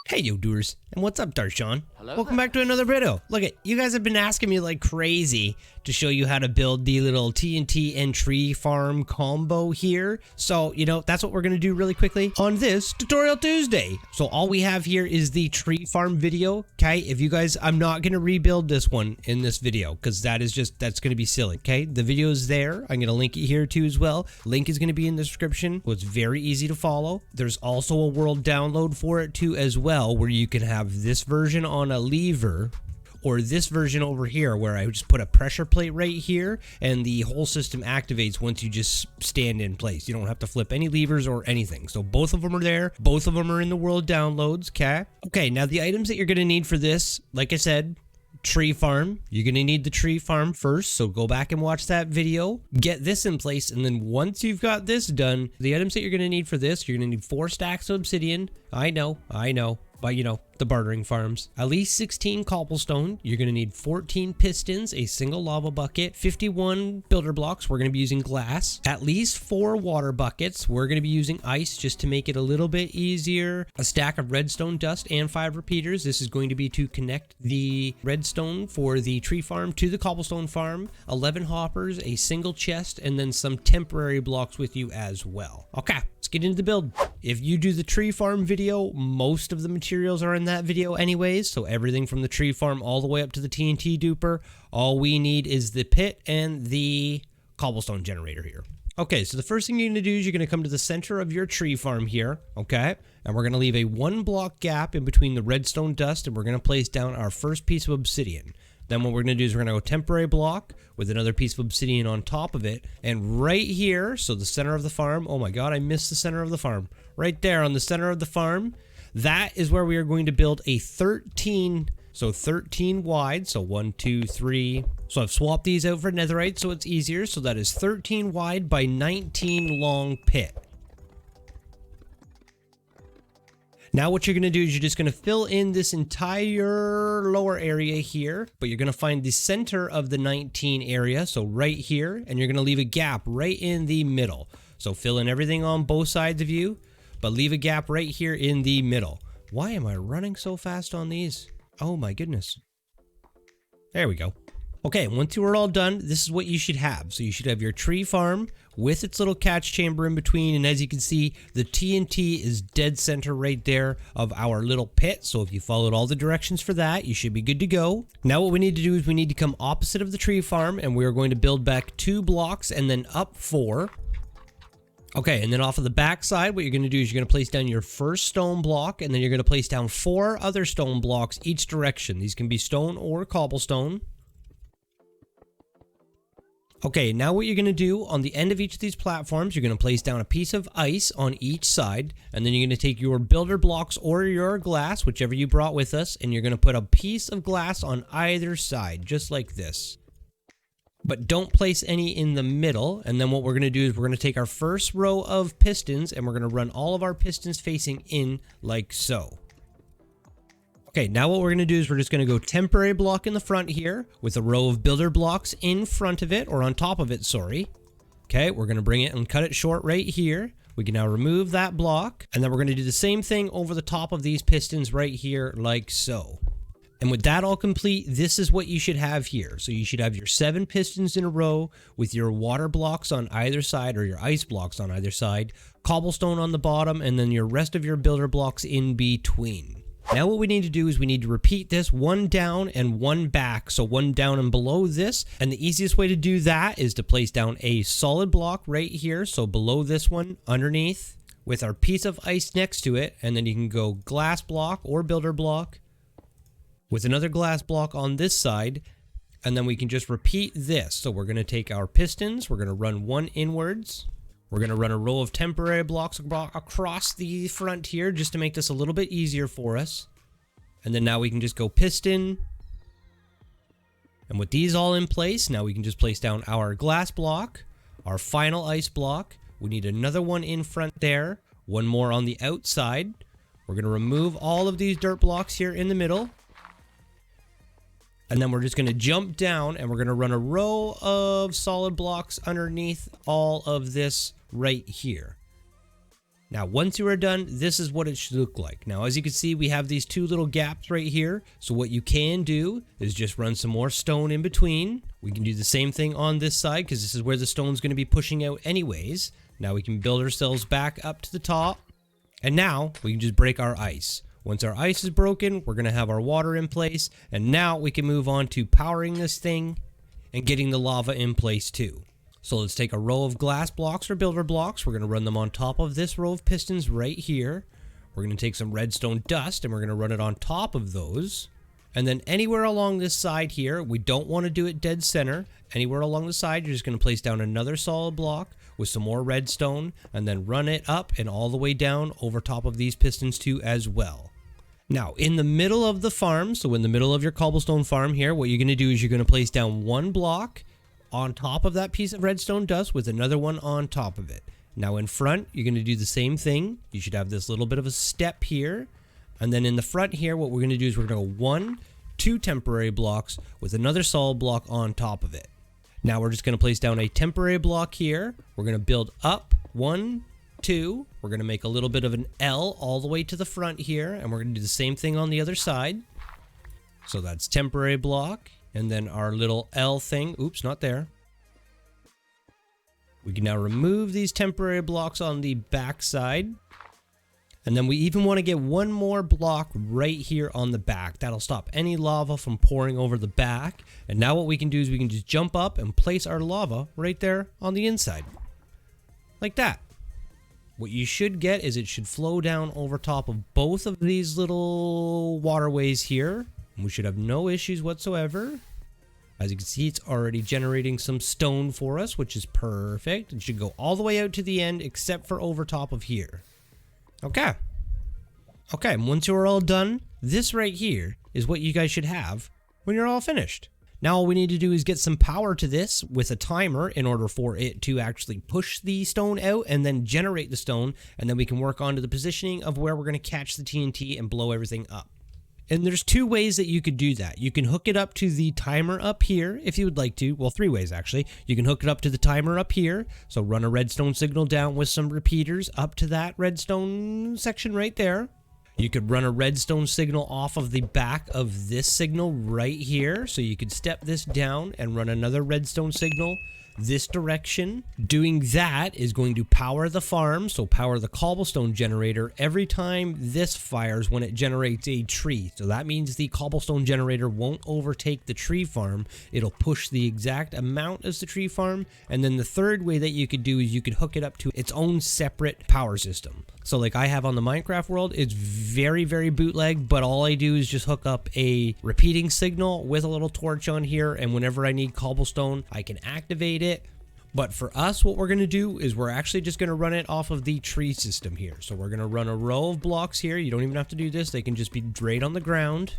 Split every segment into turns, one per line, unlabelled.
Hey yo doers, and what's up Darshan?
Hello
Welcome
there.
back to another video. Look it, you guys have been asking me like crazy to show you how to build the little TNT and tree farm combo here. So, that's what we're gonna do really quickly on this Tutorial Tuesday. So all we have here is the tree farm video, okay? If you guys, I'm not gonna rebuild this one in this video, because that's gonna be silly, okay? The video is there. I'm gonna link it here too as well. Link is gonna be in the description. So it's very easy to follow. There's also a world download for it too as well, where you can have this version on a lever, or this version over here where I just put a pressure plate right here and the whole system activates once you just stand in place. You don't have to flip any levers or anything. So both of them are there. Both of them are in the world downloads, okay? Okay, now the items that you're going to need for this, like I said, tree farm. You're going to need the tree farm first, so go back and watch that video. Get this in place, and then once you've got this done, the items that you're going to need for this, you're going to need 4 stacks of obsidian. I know. But the bartering farms. At least 16 cobblestone. You're going to need 14 pistons, a single lava bucket, 51 builder blocks. We're going to be using glass. At least 4 water buckets. We're going to be using ice just to make it a little bit easier. A stack of redstone dust and 5 repeaters. This is going to be to connect the redstone for the tree farm to the cobblestone farm. 11 hoppers, a single chest, and then some temporary blocks with you as well. Okay, let's get into the build. If you do the tree farm video, most of the materials are in that video anyways, so everything from the tree farm all the way up to the TNT duper. All we need is the pit and the cobblestone generator here. Okay, so the first thing you're going to do is you're going to come to the center of your tree farm here, okay? And we're going to leave a 1 block gap in between the redstone dust, and we're going to place down our first piece of obsidian. Then what we're going to do is we're going to go temporary block with another piece of obsidian on top of it. And right here, so the center of the farm, oh my god, I missed the center of the farm. Right there on the center of the farm, that is where we are going to build a 13 wide, so 1, 2, 3. So I've swapped these out for netherite so it's easier. So that is 13 wide by 19 long pit. Now what you're going to do is you're just going to fill in this entire lower area here, but you're going to find the center of the 19 area, so right here, and you're going to leave a gap right in the middle. So fill in everything on both sides of you, but leave a gap right here in the middle. Why am I running so fast on these? Oh my goodness. There we go. Okay, once you are all done, this is what you should have. So you should have your tree farm with its little catch chamber in between, and as you can see, the TNT is dead center right there of our little pit. So if you followed all the directions for that, you should be good to go. Now what we need to do is we need to come opposite of the tree farm, and we are going to build back 2 blocks and then up 4. Okay, and then off of the back side, what you're going to do is you're going to place down your first stone block, and then you're going to place down 4 other stone blocks each direction. These can be stone or cobblestone. Okay, now what you're going to do on the end of each of these platforms, you're going to place down a piece of ice on each side, and then you're going to take your builder blocks or your glass, whichever you brought with us, and you're going to put a piece of glass on either side, just like this. But don't place any in the middle, and then what we're going to do is we're going to take our first row of pistons, and we're going to run all of our pistons facing in like so. Okay, now what we're going to do is we're just going to go temporary block in the front here with a row of builder blocks in front of it, or on top of it, sorry. Okay, we're going to bring it and cut it short right here. We can now remove that block, and then we're going to do the same thing over the top of these pistons right here like so. And with that all complete, this is what you should have here. So you should have your 7 pistons in a row with your water blocks on either side, or your ice blocks on either side, cobblestone on the bottom, and then your rest of your builder blocks in between. Now what we need to do is we need to repeat this 1 down and 1 back. So 1 down and below this. And the easiest way to do that is to place down a solid block right here. So below this one, underneath, with our piece of ice next to it. And then you can go glass block or builder block with another glass block on this side. And then we can just repeat this. So we're going to take our pistons. We're going to run 1 inwards. We're going to run a row of temporary blocks across the front here just to make this a little bit easier for us. And then now we can just go piston. And with these all in place, now we can just place down our glass block, our final ice block. We need another one in front there, 1 more on the outside. We're going to remove all of these dirt blocks here in the middle. And then we're just going to jump down, and we're going to run a row of solid blocks underneath all of this right here. Now, once you are done, this is what it should look like. Now, as you can see, we have these two little gaps right here. So what you can do is just run some more stone in between. We can do the same thing on this side because this is where the stone's going to be pushing out anyways. Now we can build ourselves back up to the top. And now we can just break our ice. Once our ice is broken, we're going to have our water in place. And now we can move on to powering this thing and getting the lava in place too. So let's take a row of glass blocks or builder blocks. We're going to run them on top of this row of pistons right here. We're going to take some redstone dust and we're going to run it on top of those. And then anywhere along this side here, we don't want to do it dead center. Anywhere along the side, you're just going to place down another solid block with some more redstone and then run it up and all the way down over top of these pistons too as well. Now, in the middle of the farm, so in the middle of your cobblestone farm here, what you're going to do is you're going to place down one block on top of that piece of redstone dust with another one on top of it. Now in front, you're going to do the same thing. You should have this little bit of a step here. And then in the front here, what we're going to do is we're going to go 2 temporary blocks with another solid block on top of it. Now we're just going to place down a temporary block here. We're going to build up 1, 2. We're going to make a little bit of an L all the way to the front here. And we're going to do the same thing on the other side. So that's temporary block. And then our little L thing. Oops, not there. We can now remove these temporary blocks on the back side. And then we even want to get one more block right here on the back. That'll stop any lava from pouring over the back. And now what we can do is we can just jump up and place our lava right there on the inside. Like that. What you should get is it should flow down over top of both of these little waterways here. We should have no issues whatsoever. As you can see, it's already generating some stone for us, which is perfect. It should go all the way out to the end except for over top of here. Okay. Okay, and once you're all done, this right here is what you guys should have when you're all finished. Now all we need to do is get some power to this with a timer in order for it to actually push the stone out and then generate the stone, and then we can work on to the positioning of where we're going to catch the TNT and blow everything up. And there's 2 ways that you could do that. You can hook it up to the timer up here if you would like to. Well, 3 ways actually. You can hook it up to the timer up here. So run a redstone signal down with some repeaters up to that redstone section right there. You could run a redstone signal off of the back of this signal right here. So you could step this down and run another redstone signal this direction. Doing that is going to power the farm, so power the cobblestone generator every time this fires when it generates a tree. So that means the cobblestone generator won't overtake the tree farm. It'll push the exact amount as the tree farm. And then the third way that you could do is you could hook it up to its own separate power system. So like I have on the Minecraft world, it's very, very bootleg, but all I do is just hook up a repeating signal with a little torch on here, and whenever I need cobblestone, I can activate it. But for us, what we're going to do is we're actually just going to run it off of the tree system here. So we're going to run a row of blocks here. You don't even have to do this. They can just be right on the ground.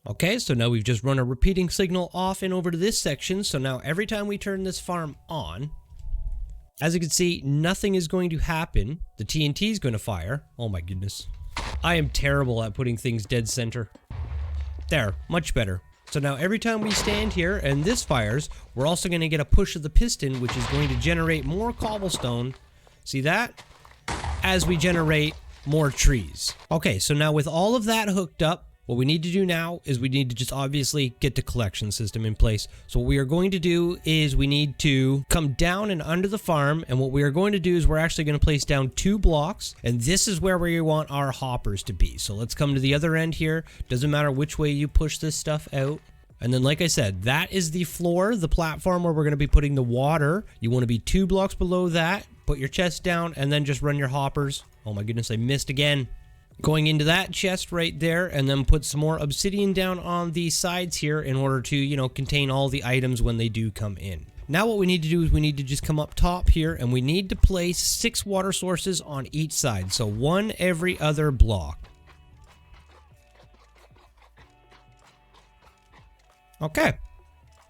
Okay, so now we've just run a repeating signal off and over to this section. So now every time we turn this farm on, as you can see, nothing is going to happen. The TNT is going to fire. Oh my goodness. I am terrible at putting things dead center. There, much better. So now every time we stand here and this fires, we're also going to get a push of the piston, which is going to generate more cobblestone. See that? As we generate more trees. Okay, so now with all of that hooked up, what we need to do now is we need to just obviously get the collection system in place. So what we are going to do is we need to come down and under the farm, and what we are going to do is we're actually going to place down 2 blocks, and this is where we want our hoppers to be. So let's come to the other end here. Doesn't matter which way you push this stuff out. And then like I said, that is the floor, the platform where we're going to be putting the water. You want to be 2 blocks below that, put your chest down, and then just run your hoppers. Oh my goodness, I missed again. Going into that chest right there, and then put some more obsidian down on the sides here in order to, you know, contain all the items when they do come in. Now what we need to do is we need to just come up top here, and we need to place 6 water sources on each side. So 1 every other block. Okay.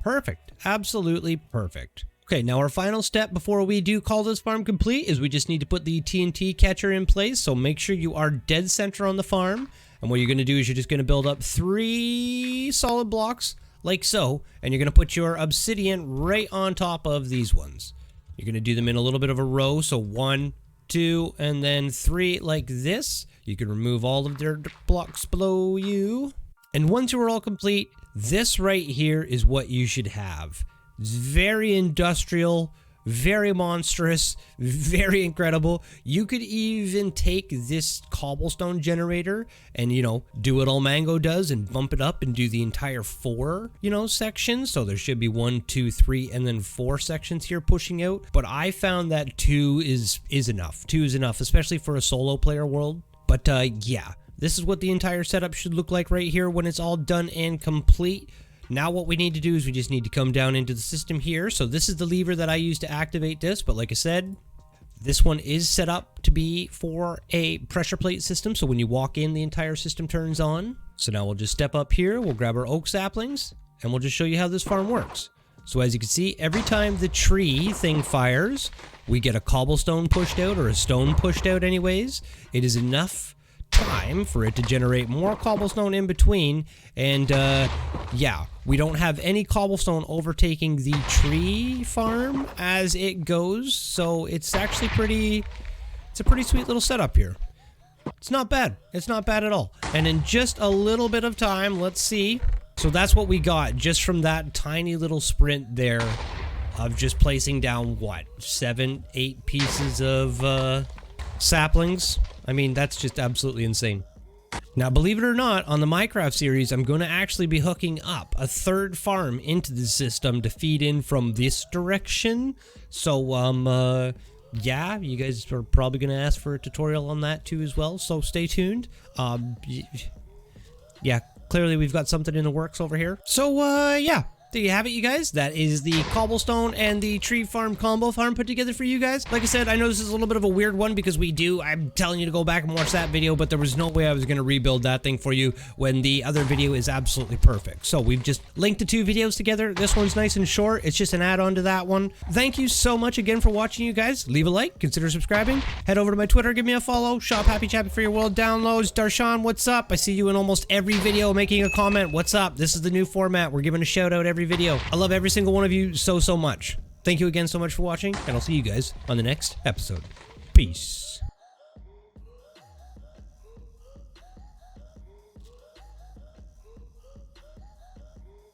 Perfect. Absolutely perfect. Okay, now our final step before we do call this farm complete is we just need to put the TNT catcher in place. So make sure you are dead center on the farm. And what you're going to do is you're just going to build up 3 solid blocks like so. And you're going to put your obsidian right on top of these ones. You're going to do them in a little bit of a row. So 1, 2, and then 3 like this. You can remove all of their blocks below you. And once you are all complete, this right here is what you should have. It's very industrial, very monstrous, very incredible. You could even take this cobblestone generator and, you know, do what Mango does and bump it up and do the entire 4, you know, sections. So there should be 1, 2, 3, and then 4 sections here pushing out. But I found that 2 is enough. 2 is enough, especially for a solo player world. But yeah, this is what the entire setup should look like right here when it's all done and complete. Now what we need to do is we just need to come down into the system here. So this is the lever that I use to activate this, but like I said, this one is set up to be for a pressure plate system. So when you walk in, the entire system turns on. So now we'll just step up here, we'll grab our oak saplings, and we'll just show you how this farm works. So as you can see, every time the tree thing fires, we get a cobblestone pushed out, or a stone pushed out anyways. It is enough time for it to generate more cobblestone in between, and yeah, we don't have any cobblestone overtaking the tree farm as it goes, so it's actually it's a pretty sweet little setup here. It's not bad. It's not bad at all. And in just a little bit of time, let's see. So that's what we got just from that tiny little sprint there of just placing down, what, 7, 8 pieces of saplings. I mean, that's just absolutely insane. Now, believe it or not, on the Mycraft series, I'm going to actually be hooking up a 3rd farm into the system to feed in from this direction. So, yeah, you guys are probably going to ask for a tutorial on that too as well, so stay tuned. Yeah, clearly we've got something in the works over here. So, yeah. There you have it, you guys. That is the cobblestone and the tree farm combo farm put together for you guys. Like I said, I know this is a little bit of a weird one because I'm telling you to go back and watch that video, but there was no way I was going to rebuild that thing for you when the other video is absolutely perfect. So we've just linked the 2 videos together. This one's nice and short. It's just an add-on to that one. Thank you so much again for watching, you guys. Leave a like, consider subscribing, head over to my Twitter, give me a follow, shop Happy Chappy for your world downloads. Darshan, what's up? I see you in almost every video making a comment. What's up? This is the new format. We're giving a shout out every video. I love every single one of you so much. Thank you again so much for watching, and I'll see you guys on the next episode. Peace.